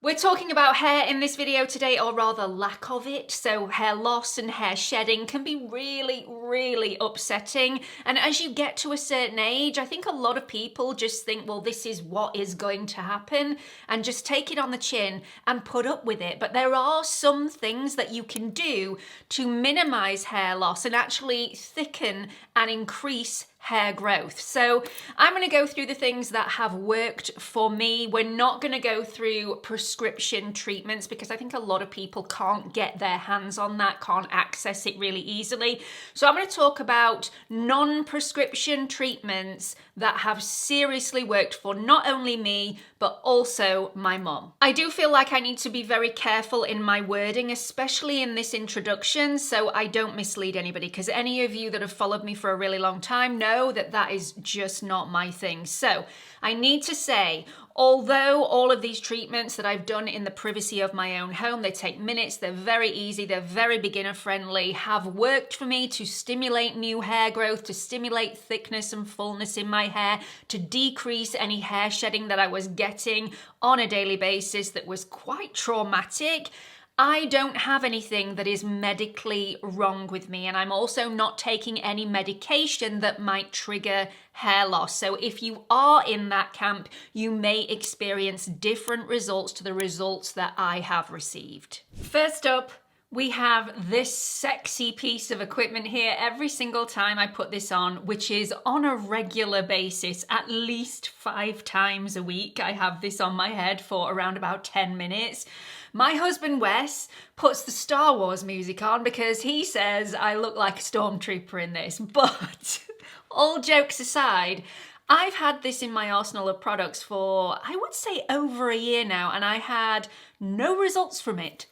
We're talking about hair in this video today, or rather lack of it. So hair loss and hair shedding can be really upsetting. And as you get to a certain age, I think a lot of people just think, well, this is what is going to happen, and just take it on the chin and put up with it. But there are some things that you can do to minimize hair loss and actually thicken and increase hair growth. So I'm going to go through the things that have worked for me. We're not going to go through prescription treatments because I think a lot of people can't get their hands on that, can't access it really easily. So I'm going to talk about non-prescription treatments that have seriously worked for not only me, but also my mum. I do feel like I need to be very careful in my wording, especially in this introduction, so I don't mislead anybody, because any of you that have followed me for a really long time know that that is just not my thing. So I need to say, although all of these treatments that I've done in the privacy of my own home, they take minutes, they're very easy, they're very beginner friendly, have worked for me to stimulate new hair growth, to stimulate thickness and fullness in my hair, to decrease any hair shedding that I was getting on a daily basis that was quite traumatic. I don't have anything that is medically wrong with me, and I'm also not taking any medication that might trigger hair loss. So if you are in that camp, you may experience different results to the results that I have received. First up, we have this sexy piece of equipment here every single time I put this on, which is on a regular basis, at least 5 times a week. I have this on my head for around about 10 minutes. My husband Wes puts the Star Wars music on because he says I look like a stormtrooper in this. But all jokes aside, I've had this in my arsenal of products for, I would say, over a year now, and I had no results from it.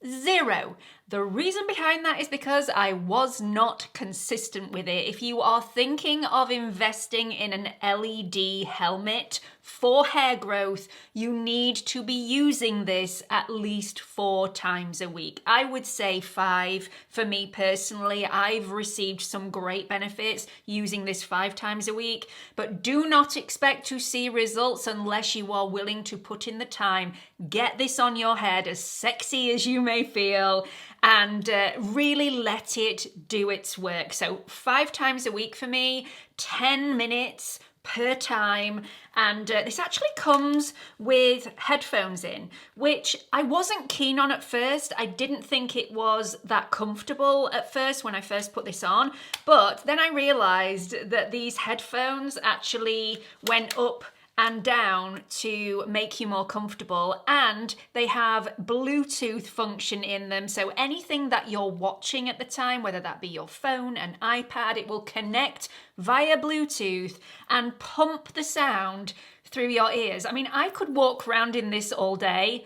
0. The reason behind that is because I was not consistent with it. If you are thinking of investing in an LED helmet for hair growth, you need to be using this at least 4 times a week. I would say 5 for me personally. I've received some great benefits using this 5 times a week, but do not expect to see results unless you are willing to put in the time. Get this on your head, as sexy as you may feel, and really let it do its work. So 5 times a week for me, 10 minutes per time, and this actually comes with headphones in, which I wasn't keen on at first. I didn't think it was that comfortable at first when I first put this on, but then I realized that these headphones actually went up and down to make you more comfortable, and they have Bluetooth function in them, so anything that you're watching at the time, whether that be your phone, an iPad, it will connect via Bluetooth and pump the sound through your ears. I mean, I could walk around in this all day,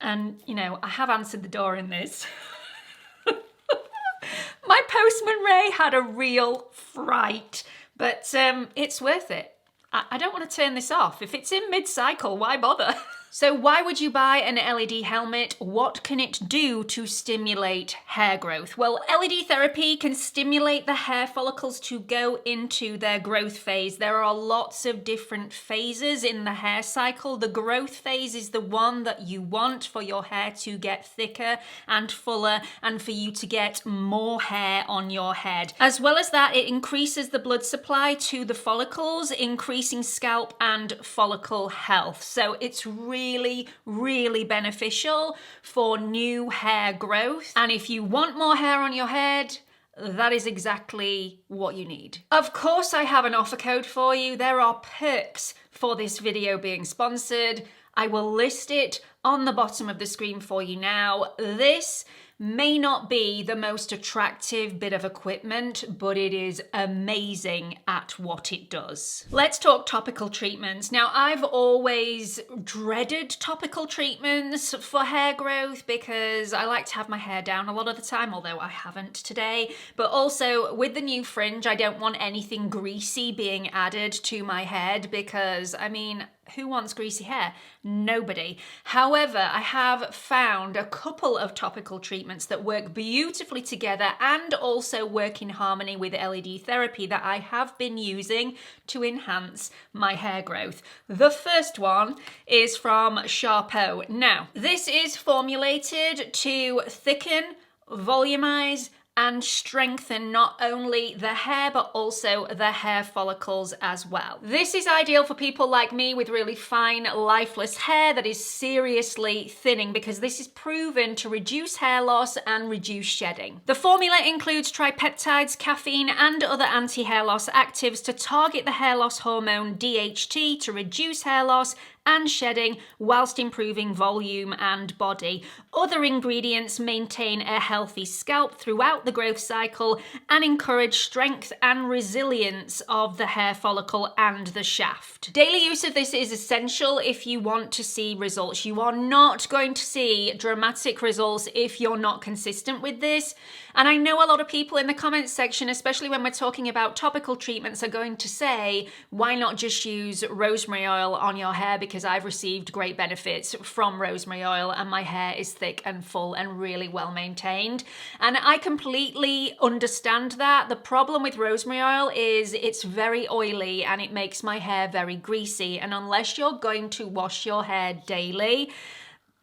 and you know, I have answered the door in this. My postman Ray had a real fright, but it's worth it. I don't want to turn this off. If it's in mid-cycle, why bother? So why would you buy an LED helmet? What can it do to stimulate hair growth? Well, LED therapy can stimulate the hair follicles to go into their growth phase. There are lots of different phases in the hair cycle. The growth phase is the one that you want for your hair to get thicker and fuller, and for you to get more hair on your head. As well as that, it increases the blood supply to the follicles, increasing scalp and follicle health. So it's really beneficial for new hair growth. And if you want more hair on your head, that is exactly what you need. Of course, I have an offer code for you. There are perks for this video being sponsored. I will list it on the bottom of the screen for you now. This may not be the most attractive bit of equipment, but it is amazing at what it does. Let's talk topical treatments. Now, I've always dreaded topical treatments for hair growth because I like to have my hair down a lot of the time, although I haven't today. But also with the new fringe, I don't want anything greasy being added to my head because, I mean, who wants greasy hair? Nobody. However, I have found a couple of topical treatments that work beautifully together and also work in harmony with LED therapy that I have been using to enhance my hair growth. The first one is from CHAMPO. Now, this is formulated to thicken, volumize, and strengthen not only the hair but also the hair follicles as well. This is ideal for people like me with really fine, lifeless hair that is seriously thinning because this is proven to reduce hair loss and reduce shedding. The formula includes tripeptides, caffeine, and other anti-hair loss actives to target the hair loss hormone DHT to reduce hair loss and shedding whilst improving volume and body. Other ingredients maintain a healthy scalp throughout the growth cycle and encourage strength and resilience of the hair follicle and the shaft. Daily use of this is essential if you want to see results. You are not going to see dramatic results if you're not consistent with this. And I know a lot of people in the comments section, especially when we're talking about topical treatments, are going to say, why not just use rosemary oil on your hair? Because I've received great benefits from rosemary oil and my hair is thick and full and really well maintained. And I completely understand that. The problem with rosemary oil is it's very oily and it makes my hair very greasy. And unless you're going to wash your hair daily,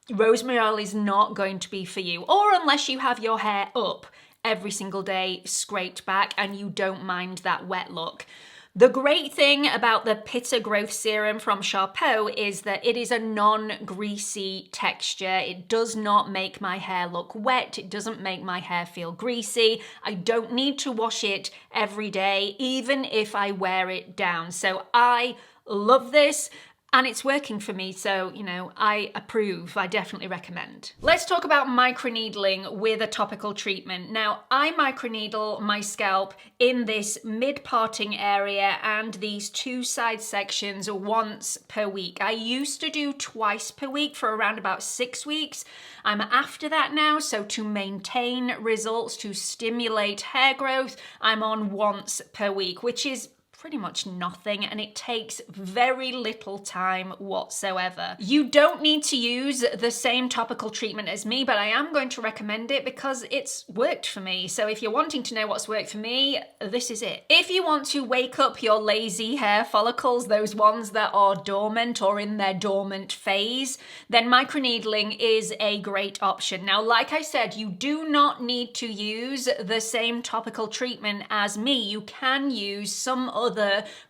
rosemary oil is not going to be for you. Or unless you have your hair up every single day, scraped back, and you don't mind that wet look. The great thing about the Pitta Growth Serum from CHAMPO is that it is a non-greasy texture. It does not make my hair look wet. It doesn't make my hair feel greasy. I don't need to wash it every day, even if I wear it down. So I love this. And it's working for me, so, you know, I approve. I definitely recommend. Let's talk about microneedling with a topical treatment. Now, I microneedle my scalp in this mid-parting area and these two side sections once per week. I used to do twice per week for around about 6 weeks. I'm after that now, so to maintain results, to stimulate hair growth, I'm on once per week, which is pretty much nothing, and it takes very little time whatsoever. You don't need to use the same topical treatment as me, but I am going to recommend it because it's worked for me. So if you're wanting to know what's worked for me, this is it. If you want to wake up your lazy hair follicles, those ones that are dormant or in their dormant phase, then microneedling is a great option. Now, like I said, you do not need to use the same topical treatment as me. You can use some other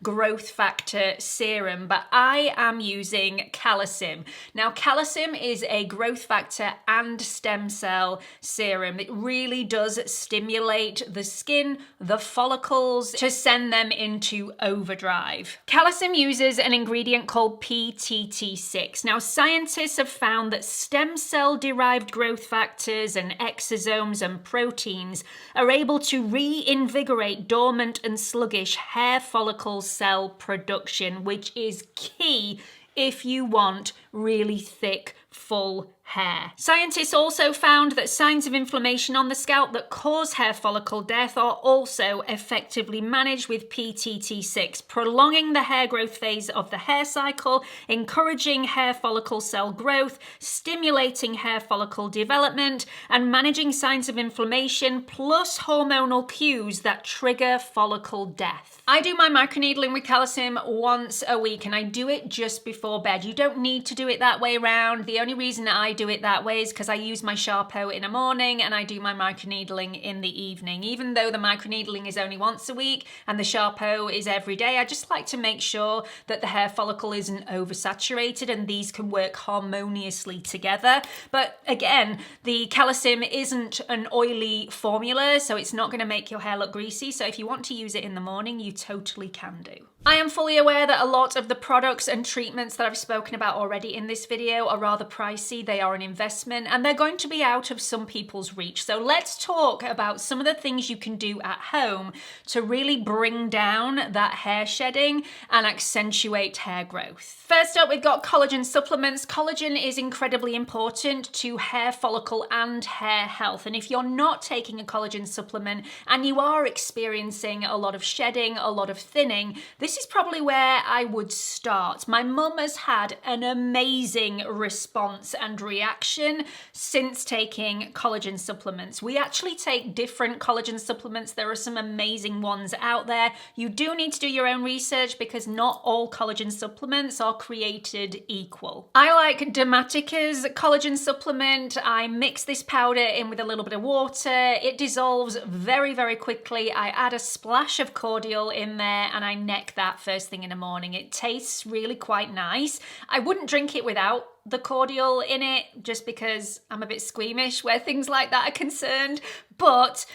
growth factor serum, but I am using CALECIM. Now, CALECIM is a growth factor and stem cell serum. It really does stimulate the skin, the follicles, to send them into overdrive. CALECIM uses an ingredient called PTT6. Now, scientists have found that stem cell derived growth factors and exosomes and proteins are able to reinvigorate dormant and sluggish hair follicle cell production, which is key if you want really thick, full hair. Scientists also found that signs of inflammation on the scalp that cause hair follicle death are also effectively managed with PTT6, prolonging the hair growth phase of the hair cycle, encouraging hair follicle cell growth, stimulating hair follicle development, and managing signs of inflammation plus hormonal cues that trigger follicle death. I do my microneedling with CALECIM once a week, and I do it just before bed. You don't need to do it that way around. The only reason I do it that way is because I use my CHAMPO in the morning and I do my microneedling in the evening. Even though the microneedling is only once a week and the CHAMPO is every day, I just like to make sure that the hair follicle isn't oversaturated and these can work harmoniously together. But again, the CALECIM isn't an oily formula, so it's not going to make your hair look greasy. So if you want to use it in the morning, you totally can do. I am fully aware that a lot of the products and treatments that I've spoken about already in this video are rather pricey. They are an investment and they're going to be out of some people's reach. So let's talk about some of the things you can do at home to really bring down that hair shedding and accentuate hair growth. First up, we've got collagen supplements. Collagen is incredibly important to hair follicle and hair health. And if you're not taking a collagen supplement and you are experiencing a lot of shedding, a lot of thinning, this this is probably where I would start. My mum has had an amazing response and reaction since taking collagen supplements. We actually take different collagen supplements. There are some amazing ones out there. You do need to do your own research because not all collagen supplements are created equal. I like Dermatica's collagen supplement. I mix this powder in with a little bit of water. It dissolves very, very quickly. I add a splash of cordial in there and I neck that first thing in the morning. It tastes really quite nice. I wouldn't drink it without the cordial in it just because I'm a bit squeamish where things like that are concerned, but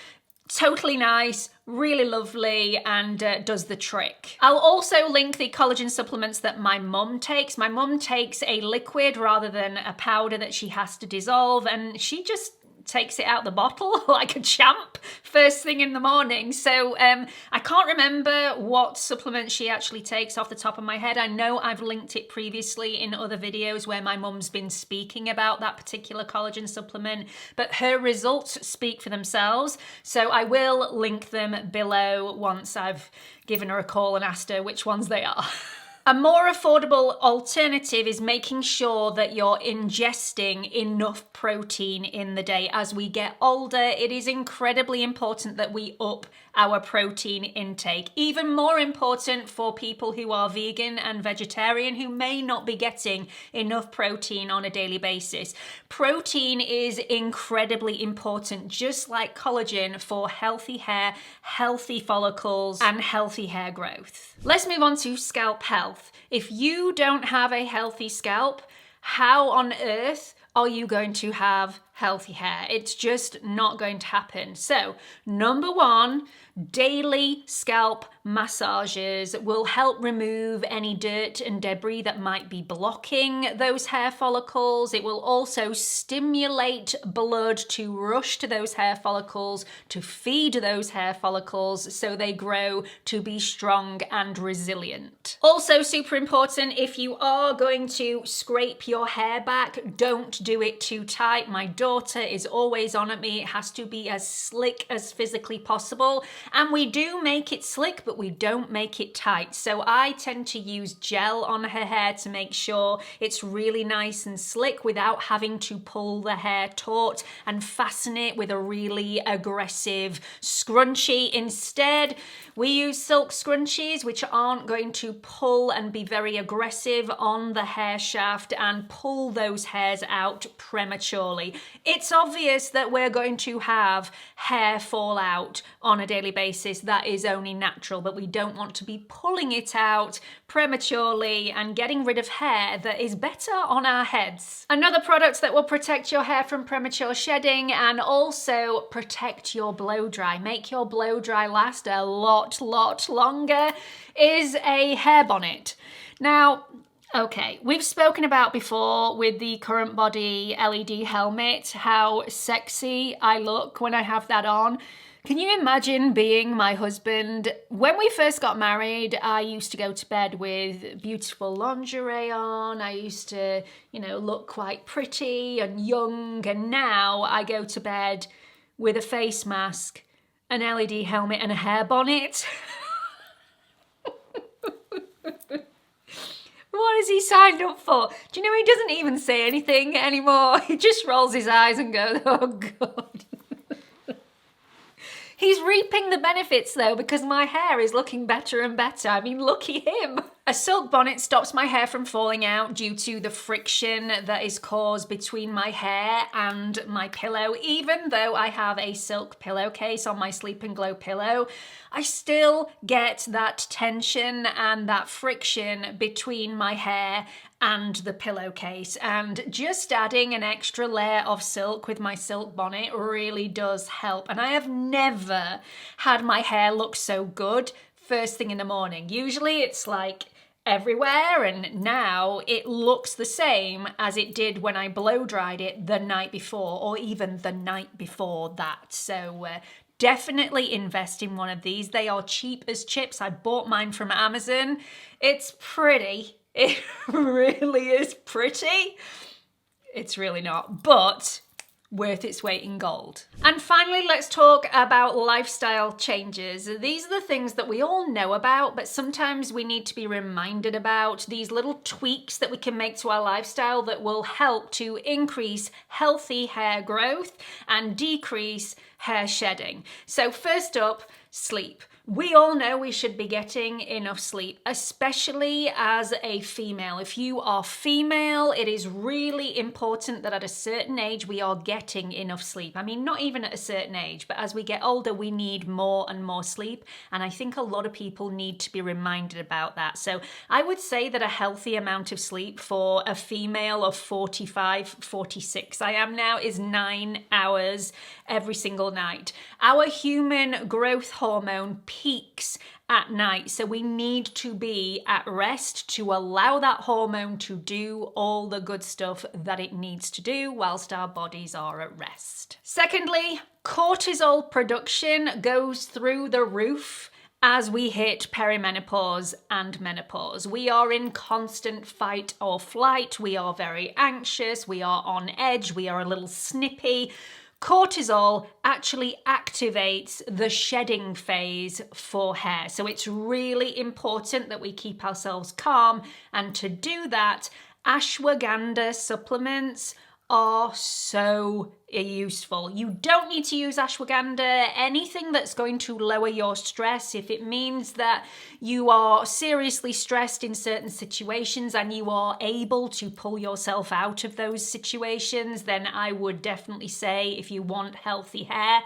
totally nice, really lovely, and does the trick. I'll also link the collagen supplements that my mum takes. My mum takes a liquid rather than a powder that she has to dissolve, and she just takes it out the bottle like a champ first thing in the morning. So I can't remember what supplement she actually takes off the top of my head. I know I've linked it previously in other videos where my mum's been speaking about that particular collagen supplement, but her results speak for themselves. So I will link them below once I've given her a call and asked her which ones they are. A more affordable alternative is making sure that you're ingesting enough protein in the day. As we get older, it is incredibly important that we up our protein intake. Even more important for people who are vegan and vegetarian who may not be getting enough protein on a daily basis. Protein is incredibly important, just like collagen, for healthy hair, healthy follicles, and healthy hair growth. Let's move on to scalp health. If you don't have a healthy scalp, how on earth are you going to have healthy hair? It's just not going to happen. So, number one, daily scalp massages will help remove any dirt and debris that might be blocking those hair follicles. It will also stimulate blood to rush to those hair follicles, to feed those hair follicles so they grow to be strong and resilient. Also super important, if you are going to scrape your hair back, don't do it too tight. My daughter is always on at me. It has to be as slick as physically possible. And we do make it slick, but we don't make it tight. So I tend to use gel on her hair to make sure it's really nice and slick without having to pull the hair taut and fasten it with a really aggressive scrunchie. Instead, we use silk scrunchies, which aren't going to pull and be very aggressive on the hair shaft and pull those hairs out prematurely. It's obvious that we're going to have hair fall out on a daily basis. That is only natural, but we don't want to be pulling it out prematurely and getting rid of hair that is better on our heads. Another product that will protect your hair from premature shedding and also protect your blow dry, make your blow dry last a lot longer, is a hair bonnet. Now, okay, we've spoken about before with the CURRENTBODY LED helmet how sexy I look when I have that on. Can you imagine being my husband? When we first got married, I used to go to bed with beautiful lingerie on. I used to, look quite pretty and young. And now I go to bed with a face mask, an LED helmet and a hair bonnet. What has he signed up for? Do you know he doesn't even say anything anymore? He just rolls his eyes and goes, oh God. He's reaping the benefits though, because my hair is looking better and better. I mean, lucky him. A silk bonnet stops my hair from falling out due to the friction that is caused between my hair and my pillow. Even though I have a silk pillowcase on my Sleep and Glow pillow, I still get that tension and that friction between my hair and the pillowcase, and just adding an extra layer of silk with my silk bonnet really does help. And I have never had my hair look so good first thing in the morning. Usually it's like everywhere, and now it looks the same as it did when I blow dried it the night before, or even the night before that. So definitely invest in one of these. They are cheap as chips. I bought mine from Amazon. It's pretty. It really is pretty. It's really not, but worth its weight in gold. And finally, let's talk about lifestyle changes. These are the things that we all know about, but sometimes we need to be reminded about, these little tweaks that we can make to our lifestyle that will help to increase healthy hair growth and decrease hair shedding. So first up, sleep. We all know we should be getting enough sleep, especially as a female. If you are female, it is really important that at a certain age we are getting enough sleep. I mean, not even at a certain age, but as we get older, we need more and more sleep. And I think a lot of people need to be reminded about that. So I would say that a healthy amount of sleep for a female of 45, 46, I am now, is 9 hours every single night. Our human growth hormone peaks at night, so we need to be at rest to allow that hormone to do all the good stuff that it needs to do whilst our bodies are at rest. Secondly, cortisol production goes through the roof as we hit perimenopause and menopause. We are in constant fight or flight, we are very anxious, we are on edge, we are a little snippy. Cortisol actually activates the shedding phase for hair. So it's really important that we keep ourselves calm. And to do that, ashwagandha supplements are so useful. You don't need to use ashwagandha, anything that's going to lower your stress. If it means that you are seriously stressed in certain situations and you are able to pull yourself out of those situations, then I would definitely say, if you want healthy hair,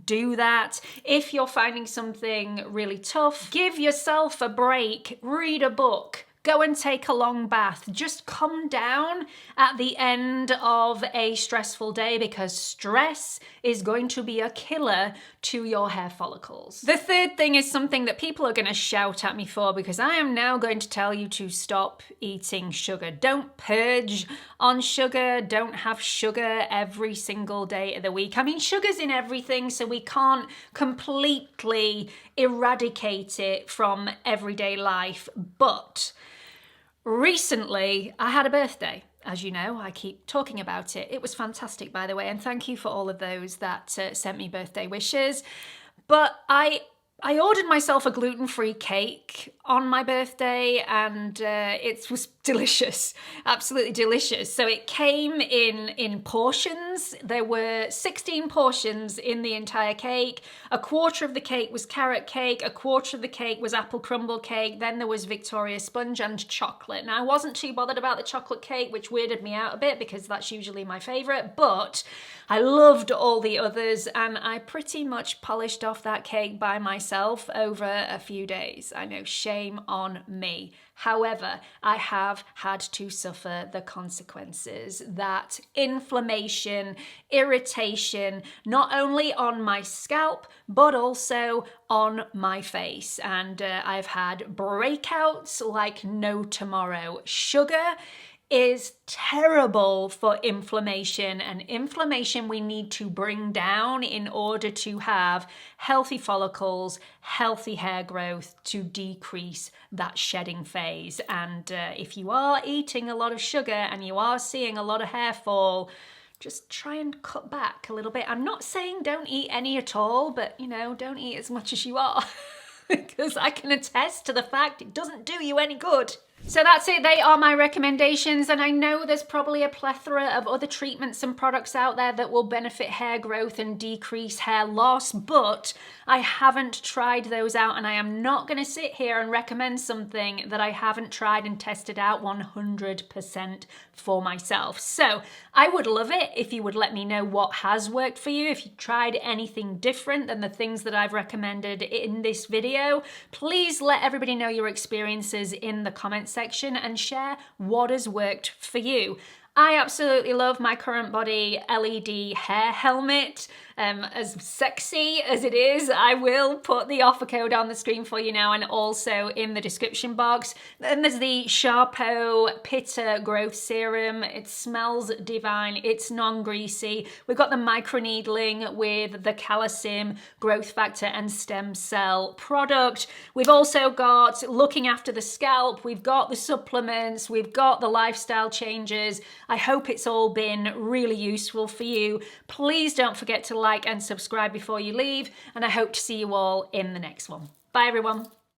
do that. If you're finding something really tough, give yourself a break, read a book. Go and take a long bath. Just come down at the end of a stressful day, because stress is going to be a killer to your hair follicles. The third thing is something that people are going to shout at me for, because I am now going to tell you to stop eating sugar. Don't purge on sugar. Don't have sugar every single day of the week. I mean, sugar's in everything, so we can't completely eradicate it from everyday life, but recently, I had a birthday. As you know, I keep talking about it. It was fantastic, by the way, and thank you for all of those that sent me birthday wishes. But I ordered myself a gluten-free cake on my birthday, and it was delicious, absolutely delicious. So it came in portions. There were 16 portions in the entire cake. A quarter of the cake was carrot cake, a quarter of the cake was apple crumble cake, then there was Victoria sponge and chocolate. Now, I wasn't too bothered about the chocolate cake, which weirded me out a bit because that's usually my favourite, but I loved all the others, and I pretty much polished off that cake by myself over a few days. I know, shame on me. However, I have had to suffer the consequences. That inflammation, irritation, not only on my scalp, but also on my face. And I've had breakouts like no tomorrow. Sugar is terrible for inflammation, and inflammation we need to bring down in order to have healthy follicles, healthy hair growth, to decrease that shedding phase. And if you are eating a lot of sugar and you are seeing a lot of hair fall, just try and cut back a little bit. I'm not saying don't eat any at all, but you know, don't eat as much as you are because I can attest to the fact it doesn't do you any good. So that's it, they are my recommendations, and I know there's probably a plethora of other treatments and products out there that will benefit hair growth and decrease hair loss, but I haven't tried those out, and I am not going to sit here and recommend something that I haven't tried and tested out 100% for myself. So I would love it if you would let me know what has worked for you. If you tried anything different than the things that I've recommended in this video, please let everybody know your experiences in the comments section and share what has worked for you. I absolutely love my CURRENTBODY LED hair helmet. As sexy as it is, I will put the offer code on the screen for you now and also in the description box. Then there's the CHAMPO Pitta Growth Serum. It smells divine, it's non-greasy. We've got the microneedling with the CALECIM growth factor and stem cell product. We've also got looking after the scalp, we've got the supplements, we've got the lifestyle changes. I hope it's all been really useful for you. Please don't forget to like and subscribe before you leave, and I hope to see you all in the next one. Bye everyone.